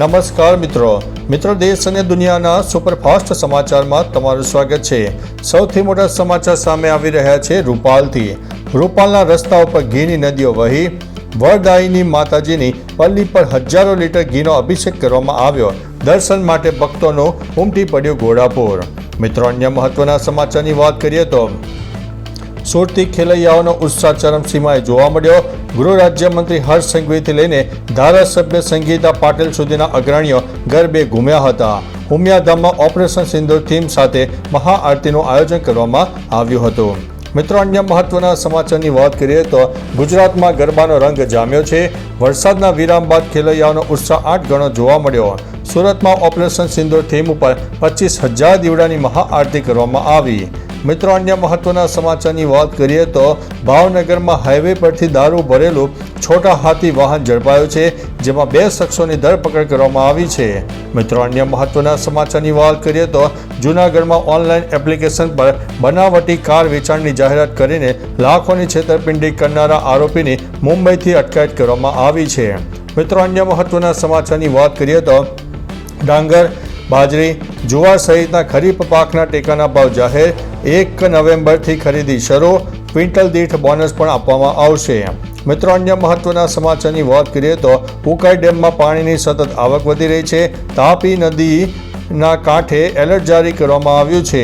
નમસ્કાર મિત્રો દેશ અને દુનિયાના સુપરફાસ્ટ સમાચારમાં તમારું સ્વાગત છે। સૌથી મોટા સમાચાર સામે આવી રહ્યા છે રૂપાલથી। રૂપાલના રસ્તાઓ પર ઘીની નદીઓ વહી, વરદાયિની માતાજીની પલ્લી પર હજારો લીટર ઘીનો અભિષેક કરવામાં આવ્યો। દર્શન માટે ભક્તોનો ઉમટી પડ્યો ઘોડાપુર। મિત્રો, અન્ય મહત્વના સમાચારની વાત કરીએ તો સુરતી ખેલૈયાઓનો ઉત્સાહ ચરમસીમાએ જોવા મળ્યો। ગૃહ રાજ્યમંત્રી હર્ષ સંઘવીથી લઈને ધારાસભ્ય સંગીતા પાટીલ સુધીના અગ્રણીઓ ગરબે ઘૂમ્યા હતા। ઉમિયાધામમાં ઓપરેશન સિંદૂર થીમ સાથે મહાઆરતીનું આયોજન કરવામાં આવ્યું હતું। મિત્રો, અન્ય મહત્વના સમાચારની વાત કરીએ તો ગુજરાતમાં ગરબાનો રંગ જામ્યો છે। વરસાદના વિરામ બાદ ખેલૈયાઓનો ઉત્સાહ 8 ગણો જોવા મળ્યો। સુરતમાં ઓપરેશન સિંદૂર થીમ ઉપર 25,000 દીવડાની મહાઆરતી કરવામાં આવી। મિત્રો, અન્ય મહત્વના સમાચારની વાત કરીએ તો ભાવનગરમાં હાઈવે પરથી દારૂ ભરેલું છોટા હાથી વાહન ઝડપાયું છે, જેમાં 2 શખ્સોની ધરપકડ કરવામાં આવી છે। મિત્રો, અન્ય મહત્વના સમાચારની વાત કરીએ તો જૂનાગઢમાં ઓનલાઈન એપ્લિકેશન પર બનાવટી કાર વેચાણની જાહેરાત કરીને લાખોની છેતરપિંડી કરનારા આરોપીની મુંબઈથી અટકાયત કરવામાં આવી છે। મિત્રો, અન્ય મહત્વના સમાચારની વાત કરીએ તો ડાંગર, બાજરી, જુવાર સહિતના ખરીફ પાકના ટેકાના ભાવ જાહેર। 1 નવેમ્બરથી ખરીદી શરૂ। ક્વિન્ટલ દીઠ બોનસ પણ આપવામાં આવશે। મિત્રો, અન્ય મહત્વના સમાચારની વાત કરીએ તો ઉકાઈ ડેમમાં પાણીની સતત આવક વધી રહી છે। તાપી નદીના કાંઠે એલર્ટ જારી કરવામાં આવ્યું છે।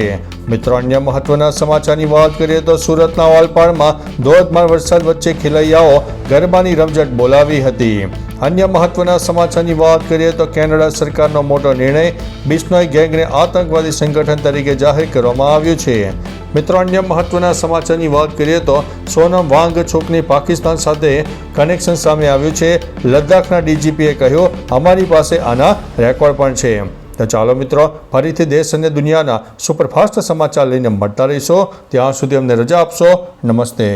મિત્રો, અન્ય મહત્વના સમાચારની વાત કરીએ તો સુરતના ઓલપાડમાં ધોધમાર વરસાદ વચ્ચે ખેલૈયાઓ ગરબાની રમઝટ બોલાવી હતી। અન્ય મહત્વના સમાચારની વાત કરીએ તો કેનેડા સરકારનો મોટો નિર્ણય, બિશ્નોઈ ગેંગને આતંકવાદી સંગઠન તરીકે જાહેર કરવામાં આવ્યું છે। મિત્રો, અન્ય મહત્વના સમાચારની વાત કરીએ તો સોનમ વાંગચુકની પાકિસ્તાન સાથે કનેક્શન સામે આવ્યું છે। લદ્દાખના ડીજીપીએ કહ્યું, અમારી પાસે આના રેકોર્ડ પણ છે। તો ચાલો મિત્રો, ફરીથી દેશ અને દુનિયાના સુપરફાસ્ટ સમાચાર લઈને મળતા રહીશો। ત્યાં સુધી અમને રજા આપશો। નમસ્તે।